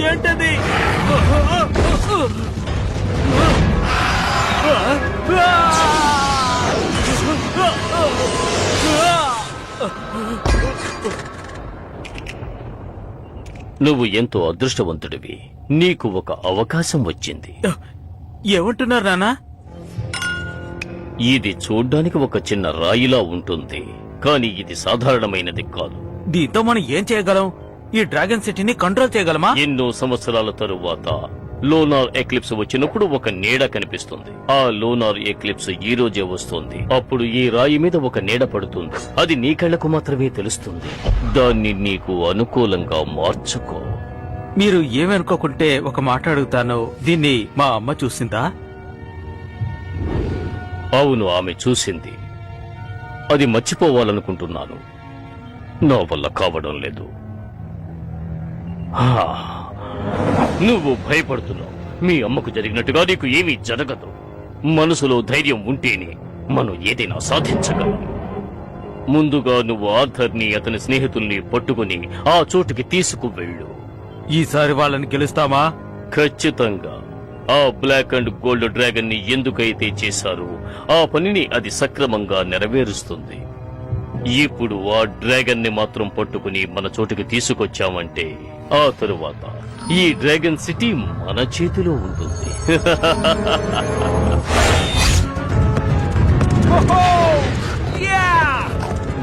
ఏంటది? నువ్వు ఎంతో అదృష్టవంతుడివి. నీకు ఒక అవకాశం వచ్చింది. ఏమంటున్నారు నాన్నా? ఇది చూడ్డానికి ఒక చిన్న రాయిలా ఉంటుంది, కానీ ఇది సాధారణమైనది కాదు. దీంతో మనం ఏం చేయగలం? ఈ డ్రాగన్ సిటీని కంట్రోల్ చేయగలమా? ఎన్నో సంవత్సరాల తరువాత లోనార్ ఎక్లిప్స్ వచ్చినప్పుడు ఒక నీడ కనిపిస్తుంది. ఆ లోనార్ ఎక్లిప్స్ ఈ రోజే వస్తుంది. అప్పుడు ఈ రాయి మీద ఒక నీడ పడుతుంది. అది నీ కళ్ళకు మాత్రమే తెలుస్తుంది. దాన్ని నీకు అనుకూలంగా మార్చుకో. మీరు ఏమనుకోకుంటే ఒక మాట అడుగుతాను. దీన్ని మా అమ్మ చూసిందా? అవును, ఆమె చూసింది. అది మర్చిపోవాలనుకుంటున్నాను. నా వల్ల కావడం లేదు. నువ్వు భయపడుతున్నావు. మీ అమ్మకు జరిగినట్టుగా నీకు ఏమీ జరగదు. మనసులో ధైర్యం ఉంటేనే మనం ఏదైనా సాధించగలం. ముందుగా నువ్వు ఆర్థర్ని, అతని స్నేహితుల్ని పట్టుకుని ఆ చోటుకి తీసుకువెళ్ళు. ఈసారి వాళ్ళని గెలుస్తామా? ఖచ్చితంగా. ఆ బ్లాక్ అండ్ గోల్డ్ డ్రాగన్ ని ఎందుకైతే చేశారో ఆ పనిని అది సక్రమంగా నెరవేరుస్తుంది. ఇప్పుడు ఆ డ్రాగన్ ని మాత్రం పట్టుకుని మన చోటుకి తీసుకొచ్చామంటే ఆ తరువాత ఈ డ్రాగన్ సిటీ మన చేతిలో ఉంటుంది.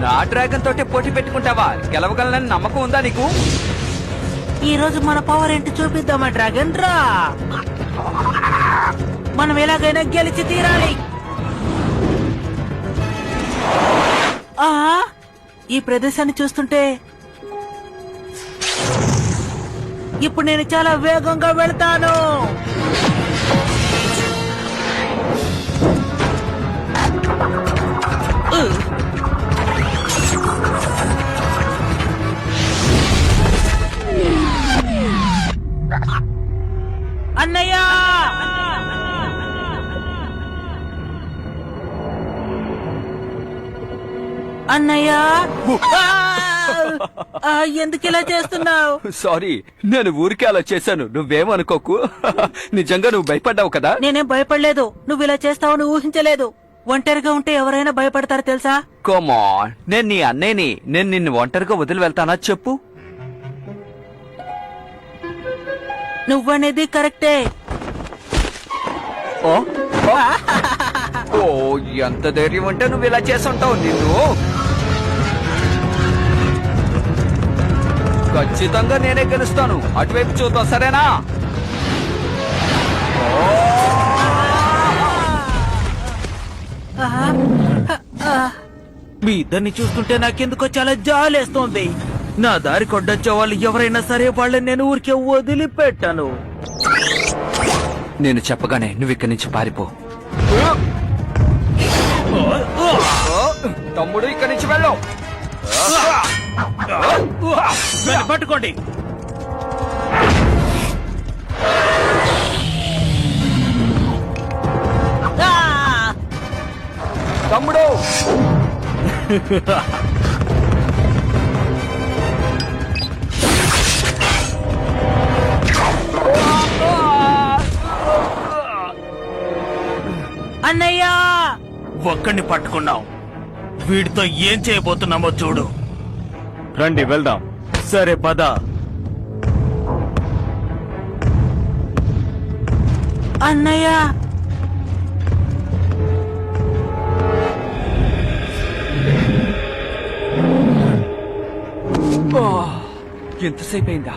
నా డ్రాగన్ తోటే పోటీ పెట్టుకుంటావా? గెలవగలనని నమ్మకం ఉందా నీకు? ఈ రోజు మన పవర్ ఏంటి చూపిద్దామా డ్రాగన్? రా, మనం ఎలాగైనా గెలిచి తీరాలి. ఈ ప్రదేశాన్ని చూస్తుంటే ఇప్పుడు నేను చాలా వేగంగా వెళ్తాను. అన్నయ్య, అన్నయ్య, ఎందుకు ఇలా చేస్తున్నావు? సారీ, నేను ఊరికే అలా చేశాను. నువ్వేమనుకోకు. నిజంగా నువ్వు భయపడ్డావు కదా? నేనేం భయపడలేదు. నువ్వు ఇలా చేస్తావని ఊహించలేదు. ఒంటరిగా ఉంటే ఎవరైనా భయపడతారు తెలుసా? కమాన్, నేను నీ అన్నయ్యని. నేను నిన్ను ఒంటరిగా వదిలి వెళ్తానా చెప్పు? నువ్వనేది కరెక్టే. ఓ, ఎంత ధైర్యం అంటే నువ్వు ఇలా చేసుంటావు. నిన్ను ఖచ్చితంగా నేనే గెలుస్తాను. అటువైపు చూద్దాం, సరేనా? మీ ఇద్దరిని చూస్తుంటే నాకెందుకో చాలా జాలేస్తోంది. నా దారి కొడ్డొచ్చే వాళ్ళు ఎవరైనా సరే వాళ్ళని నేను ఊరికే వదిలిపెట్టాను. నేను చెప్పగానే నువ్వు ఇక్కడి నుంచి పారిపో. తమ్ముడు, ఇక్కడి నుంచి వెళ్ళు. పట్టుకోండి. తమ్ముడు, అన్నయ్య, ఒక్కడిని పట్టుకున్నాం. వీడితో ఏం చేయబోతున్నామో చూడు. రండి వెళ్దాం. సరే పద. అన్నయ్య, ఎంతసేపు అయిందా?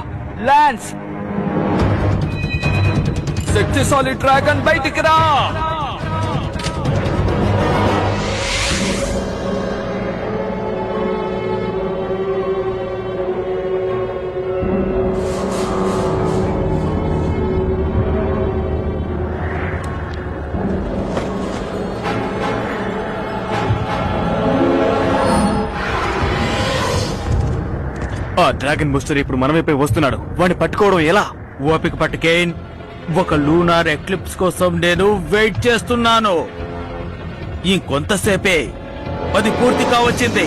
లాన్స్, శక్తిశాలి డ్రాగన్ బయటికి రా. ఆ డ్రాగన్ బూస్టర్ ఇప్పుడు మన వైపే వస్తున్నాడు. వాడిని పట్టుకోవడం ఎలా? ఓపిక పట్టుకేన్. ఒక లూనార్ ఎక్లిప్స్ కోసం నేను వెయిట్ చేస్తున్నాను. ఇంకొంతసేపే అది పూర్తి కావచ్చింది.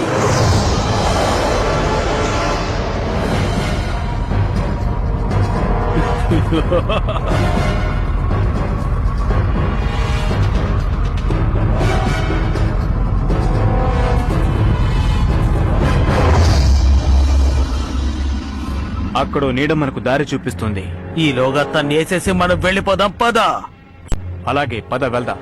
అక్కడ నీడ మనకు దారి చూపిస్తుంది. ఈలోగా తన్ని వేసేసి మనం వెళ్ళిపోదాం పద. అలాగే పద వెళ్దాం.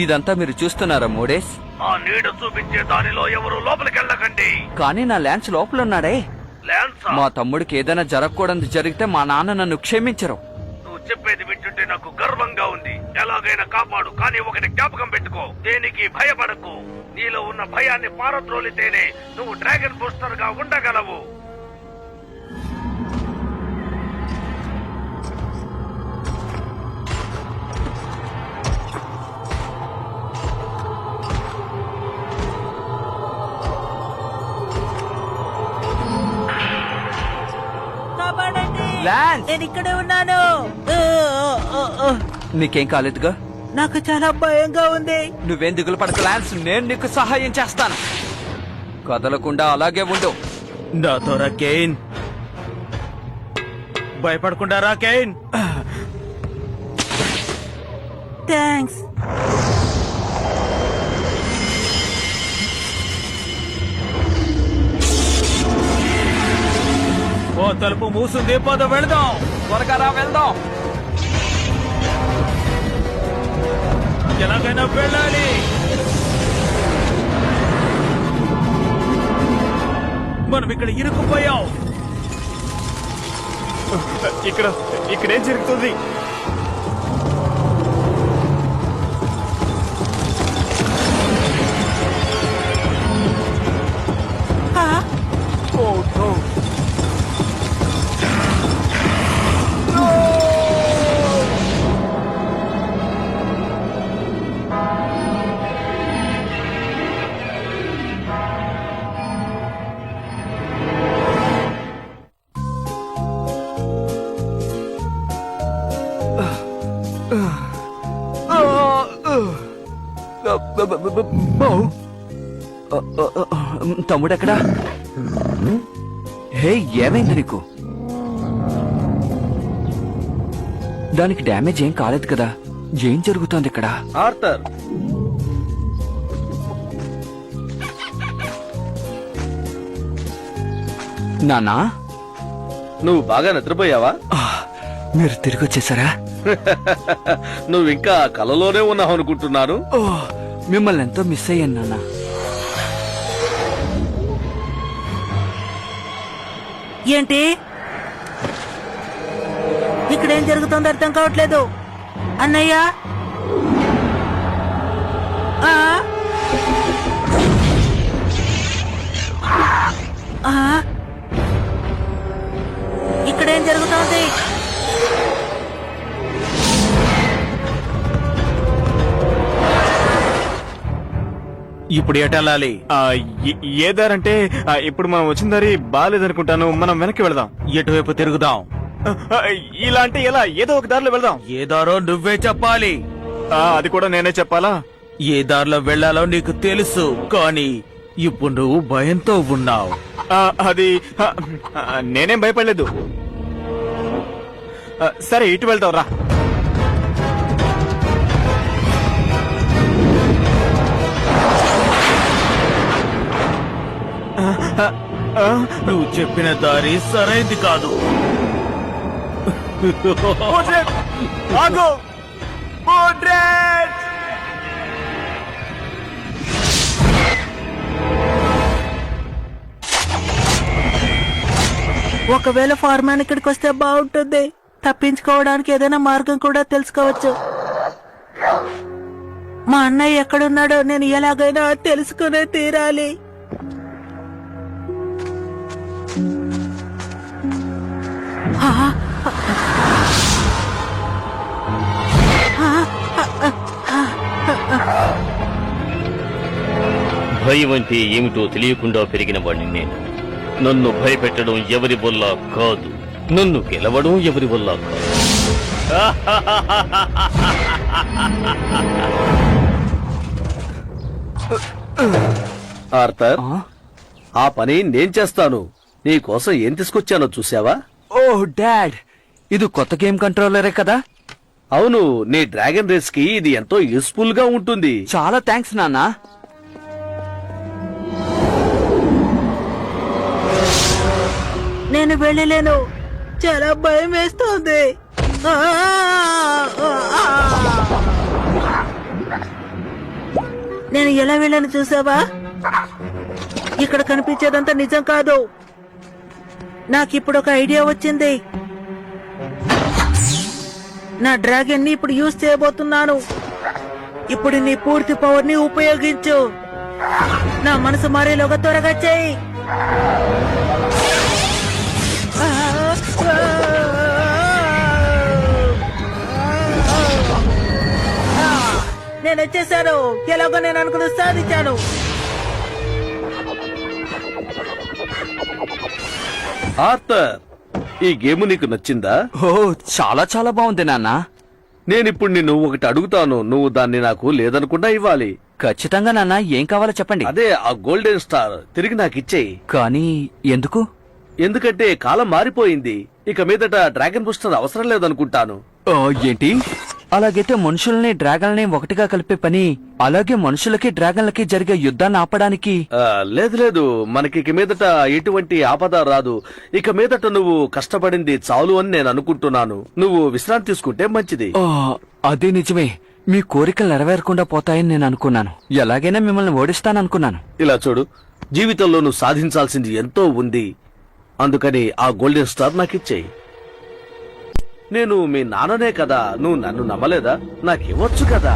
ఇదంతా మీరు చూస్తున్నారా మోడేస్? ఆ నీడ చూపించే దానిలో ఎవరు లోపలికెళ్ళకండి. కానీ నా ల్యాన్స్ లోపల ఉన్నాడే. ల్యాన్సా? మా తమ్ముడికి ఏదైనా జరగకూడదు జరిగితే మా నాన్న నన్ను క్షమించరు. నువ్వు చెప్పేది వింటుంటే నాకు గర్వంగా ఉంది. ఎలాగైనా కాపాడు, కానీ ఒకటి జ్ఞాపకం పెట్టుకో, దేనికి భయపడకు. నీలో ఉన్న భయాన్ని పారద్రోలితేనే నువ్వు డ్రాగన్ బూస్టర్ గా ఉండగలవు. కాపాడండి. ల్యాన్స్! నేను ఇక్కడే ఉన్నాను. నీకేం కాలేదుగా? నాకు చాలా భయంగా ఉంది. నువ్వేం దిగులు పడక ల్యాన్స్, నేను నీకు సహాయం చేస్తాను. కదలకుండా అలాగే ఉండు. నాతో రా కేన్. భయపడకుండా రా కేన్. థ్యాంక్స్. ఓ తలుపు మూసుంది, పద వెళదాం. త్వరగా రా, వెళ్దాం. ఎలాగైనా వెళ్ళాలి. మనం ఇక్కడ ఇరుక్కుపోయాం. ఇక్కడేం జరుగుతుంది? తమ్ముడెక్కడా? హే, ఏమైంది నీకు? దానికి డ్యామేజ్ ఏం కాలేదు కదా? ఏం జరుగుతోంది ఇక్కడ? ఆర్థర్, నానా, నువ్వు బాగా నిద్రపోయావా? మీరు తిరిగి వచ్చేసారా? నువ్వు ఇంకా కలలోనే ఉన్నావు అనుకుంటున్నాను. ఓ, మిమ్మల్ని ఎంతో మిస్ అయ్యాను నాన్న. ఏంటి ఇక్కడేం జరుగుతుందో అర్థం కావట్లేదు. అన్నయ్య, ఆ? ఆ? ఇక్కడేం జరుగుతోంది? ఇప్పుడు ఎటెళ్ళాలి? ఏ దారంటే ఇప్పుడు మనం వచ్చిన దారి బాగాలేదనుకుంటాను. మనం వెనక్కి వెళదాం. ఎటువైపు తిరుగుదాం? ఇలా అంటే ఎలా? ఏదో ఒక దారిలో వెళదాం. ఏ దారో నువ్వే చెప్పాలి. అది కూడా నేనే చెప్పాలా? ఏ దారిలో వెళ్లాలో నీకు తెలుసు, కానీ ఇప్పుడు నువ్వు భయంతో ఉన్నావు. అది నేనేం భయపడలేదు. సరే, ఇటు వెళ్తావు రా. నువ్వు చెప్పిన దారి సరైంది కాదు. ఆగు! ఒకవేళ ఫార్మాన్ ఇక్కడికి వస్తే బాగుంటుంది. తప్పించుకోవడానికి ఏదైనా మార్గం కూడా తెలుసుకోవచ్చు. మా అన్నయ్య ఎక్కడున్నాడో నేను ఎలాగైనా తెలుసుకునే తీరాలి. భయం అంటే ఏమిటో తెలియకుండా పెరిగిన వాడిని నేను. నన్ను భయపెట్టడం ఎవరి వల్ల కాదు, నన్ను గెలవడం ఎవరి వల్ల కాదు. ఆర్థర్, ఆ పని నేను చేస్తాను. నీ కోసం ఏం తీసుకొచ్చానో చూసావా? ఓ డాడ్, ఇది కొత్త గేమ్ కంట్రోలరే కదా? అవును, నీ డ్రాగన్ రేస్ కి ఇది ఎంతో యూస్ఫుల్ గా ఉంటుంది. చాలా థ్యాంక్స్ నాన్న. నేను వెళ్ళలేను, చాలా భయం వేస్తోంది. నేను ఎలా వెళ్ళాను చూసావా? ఇక్కడ కనిపించేదంతా నిజం కాదు. నాకిప్పుడు ఒక ఐడియా వచ్చింది. నా డ్రాగన్ ని ఇప్పుడు యూజ్ చేయబోతున్నాను. ఇప్పుడు నీ పూర్తి పవర్ ని ఉపయోగించు. నా మనసు మారేలోగా త్వరగా చేయి. నేను వచ్చేసాను. ఎలాగో నేను అనుకుని సాధించాను. ఆర్థర్, ఈ గేమ్ నీకు నచ్చిందా? ఓ చాలా చాలా బాగుంది నాన్న. నేనిప్పుడు నిన్ను ఒకటి అడుగుతాను, నువ్వు దాన్ని నాకు లేదనకుండా ఇవ్వాలి. ఖచ్చితంగా నాన్న, ఏం కావాలో చెప్పండి. అదే ఆ గోల్డెన్ స్టార్ తిరిగి నాకు ఇచ్చేయి. కానీ ఎందుకు? ఎందుకంటే కాలం మారిపోయింది. ఇక మీదట డ్రాగన్ బూస్టర్ అవసరం లేదనుకుంటాను. ఏంటి? అలాగైతే మనుషుల్ని డ్రాగన్లని ఒకటిగా కలిపే పని, అలాగే మనుషులకి డ్రాగన్లకి జరిగే యుద్ధాన్ని ఆపడానికి. లేదు లేదు, మనకి ఇక మీదట ఎటువంటి ఆపద రాదు. ఇక మీదట నువ్వు కష్టపడింది చాలు అని నేను అనుకుంటున్నాను. నువ్వు విశ్రాంతి తీసుకుంటే మంచిది. అదే నిజమే. మీ కోరికలు నెరవేరకుండా పోతాయని నేను అనుకున్నాను. ఎలాగైనా మిమ్మల్ని ఓడిస్తాననుకున్నాను. ఇలా చూడు, జీవితంలో నువ్వు సాధించాల్సింది ఎంతో ఉంది. అందుకని ఆ గోల్డెన్ స్టార్ నాకిచ్చేయి. నేను మీ నాన్ననే కదా, నువ్వు నన్ను నమ్మలేదా? నాకివ్వచ్చు కదా.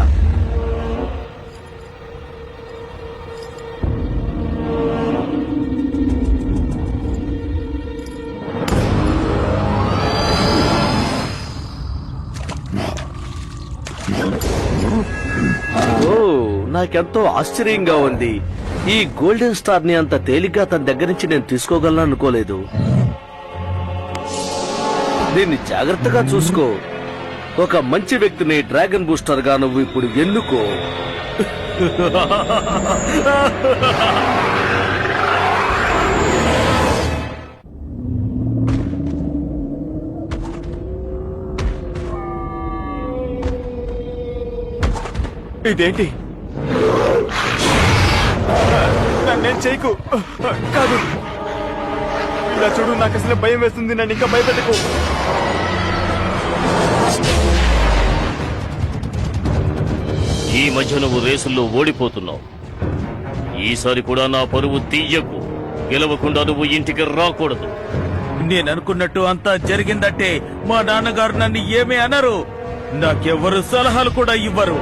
ఓ, నాకెంతో ఆశ్చర్యంగా ఉంది. ఈ గోల్డెన్ స్టార్ ని అంత తేలిగ్గా తన దగ్గర నుంచి నేను తీసుకోగలను అనుకోలేదు. దీన్ని జాగ్రత్తగా చూసుకో. ఒక మంచి వ్యక్తిని డ్రాగన్ బూస్టర్ గా నువ్వు ఇప్పుడు ఎన్నుకో. ఇదేంటి? నన్నేం చేయకు. కాదు, ఇలా చూడు, నాకు అసలు భయం వేస్తుంది. నన్ను ఇంకా భయపెట్టకు. ఈ మధ్య నువ్వు రేసుల్లో ఓడిపోతున్నావు. ఈసారి కూడా నా పరువు తీయకు. గెలవకుండా నువ్వు ఇంటికి రాకూడదు. నేను అనుకున్నట్టు అంతా జరిగిందంటే మా నాన్నగారు నన్ను ఏమీ అనరు. నాకెవ్వరు సలహాలు కూడా ఇవ్వరు.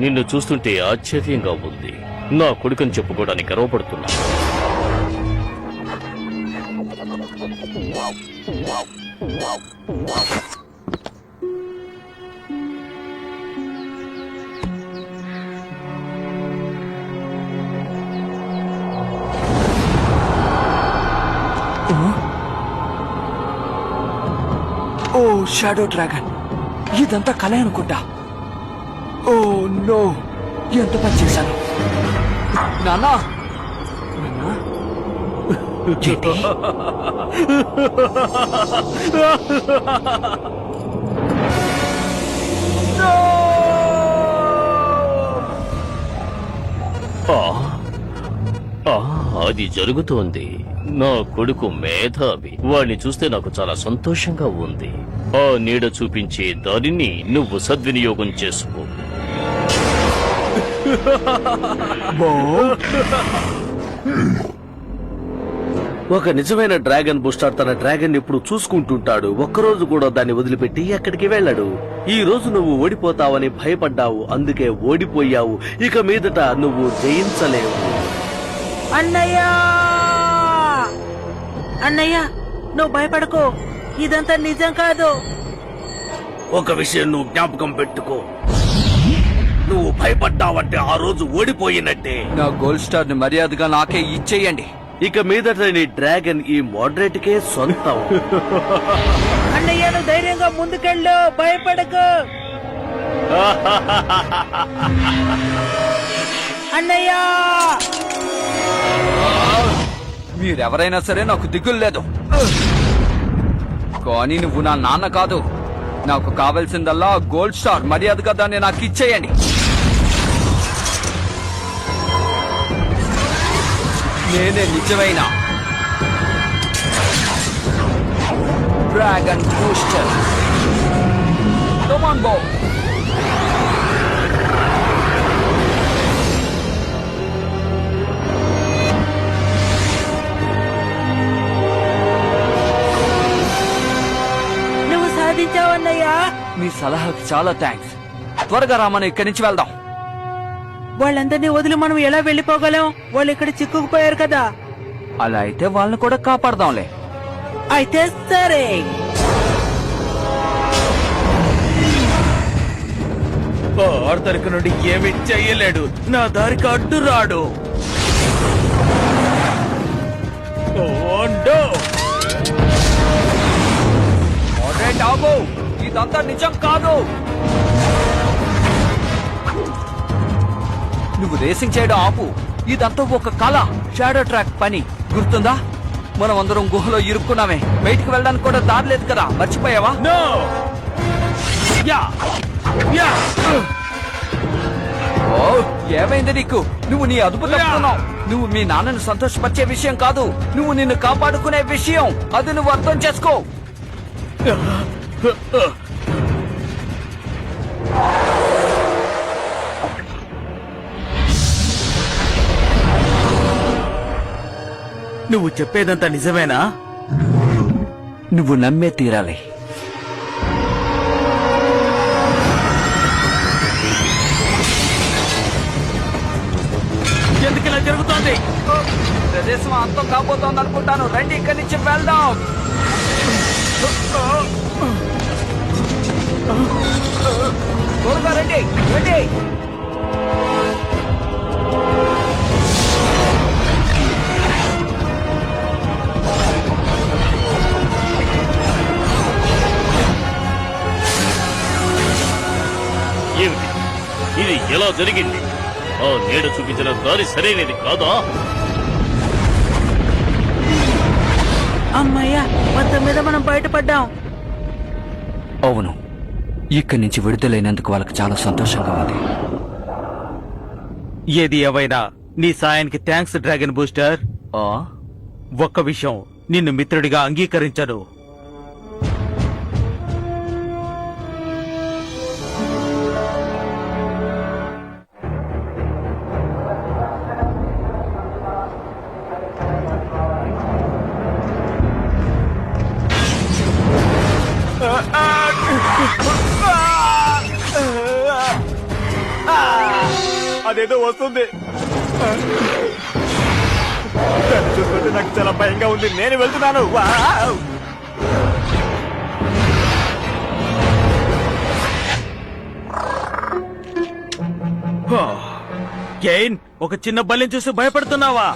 నిన్ను చూస్తుంటే ఆశ్చర్యంగా ఉంది. నా కొడుకుని చెప్పుకోవడానికి గర్వపడుతున్నా. ఓ షాడో డ్రాగన్, ఇదంతా కళ అనుకుంటా. ఓ నో, ఎంత పని చేశాను. నాన్నా, ఏంటి? అది జరుగుతోంది. నా కొడుకు మేధావి. వాణ్ణి చూస్తే నాకు చాలా సంతోషంగా ఉంది. ఆ నీడ చూపించే దానిని నువ్వు సద్వినియోగం చేసుకో. ఒక నిజమైన డ్రాగన్ బూస్టర్ తన డ్రాగన్ ఎప్పుడు చూసుకుంటుంటాడు. ఒక్కరోజు కూడా దాన్ని వదిలిపెట్టి ఎక్కడికి వెళ్ళడు. ఈ రోజు నువ్వు ఓడిపోతావని భయపడ్డావు, అందుకే ఓడిపోయావు. ఇక మీదట నువ్వు జయించలేవు. అన్నయ్య, అన్నయ్య, నువ్వు భయపడకు. ఇదంతా నిజం కాదు. ఒక విషయం నువ్వు జ్ఞాపకం పెట్టుకో, నువ్వు భయపడ్డావంటే ఆ రోజు ఓడిపోయినట్టే. నా గోల్డ్ స్టార్ ని మర్యాదగా నాకే ఇచ్చేయండి. ఇక మీదట నీ డ్రాగన్ ఈ మోడరేట్ కే సొంతం. అన్నయ్య నువ్వు ధైర్యంగా ముందుకెళ్ళు, భయపడకు. అన్నయ్య మీరెవరైనా సరే నాకు దిగులు లేదు, కానీ నువ్వు నా నాన్న కాదు. నాకు కావాల్సిందల్లా గోల్డ్ స్టార్. మర్యాదగా దాన్ని నాకు ఇచ్చేయండి. నేనే నిజమైన dragon booster. Come on, Bo. నువ్వు సాధించావన్నయ్యా. మీ సలహాకి చాలా థ్యాంక్స్. త్వరగా రా, మనం ఇక్కడి నుంచి వెళ్దాం. వాళ్ళందరినీ వదిలి మనం ఎలా వెళ్ళిపోగలం? వాళ్ళు ఇక్కడ చిక్కుకుపోయారు కదా. అలా అయితే వాళ్ళని కూడా కాపాడదాంలే. అయితే సరే. ఆర్థర్ నుండి ఏమి చెయ్యలేడు, నా దారికి అడ్డు రాడు. Oh, no. మోడరేట్ ఆగు, ఇదంతా నిజం కాదు. నువ్వు రేసింగ్ చేయడం ఆపు. ఇదంతా ఒక కళ, షాడో ట్రాక్ పని. గుర్తుందా? మనం అందరం గుహలో ఇరుక్కున్నామే. బయటికి వెళ్ళడానికి కూడా దారి లేదు కదా, మర్చిపోయావా? No. Yeah. Yeah. ఓ, ఏమైంది నీకు? నువ్వు నీ అదుపు తప్పుతున్నావు. నువ్వు మీ నాన్నను సంతోషపరిచే విషయం కాదు, నువ్వు నిన్ను కాపాడుకునే విషయం. అది నువ్వు అర్థం చేసుకో. నువ్వు చెప్పేదంతా నిజమేనా? నువ్వు నమ్మే తీరాలి. ఎందుకు ఇలా జరుగుతోంది? ప్రదేశం అంతం కాబోతోంది అనుకుంటాను. రండి, ఇక్కడి నుంచి వెళ్దాం. త్వరగా రండి, రండి. ఏమిటి ఇది? ఎలా జరిగింది? ఆ నీడ చూపించిన దారి సరైనది కాదా? అమ్మయ్యా, మొత్తం మీద మనం బయటపడ్డాం. అవును, ఇక్కడి నుంచి విడుదలైనందుకు వాళ్ళకి చాలా సంతోషంగా ఉంది. ఏది ఏవైనా నీ సాయానికి థ్యాంక్స్ డ్రాగన్ బూస్టర్. ఆ, ఒక్క విషయం, నిన్ను మిత్రుడిగా అంగీకరించను. అదేదో వస్తుంది, దాన్ని చూస్తుంటే నాకు చాలా భయంగా ఉంది. నేను వెళ్తున్నాను. వావ్! కేన్, ఒక చిన్న బల్లిని చూసి భయపడుతున్నావా?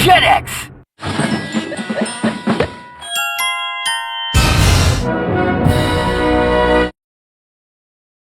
FedEx!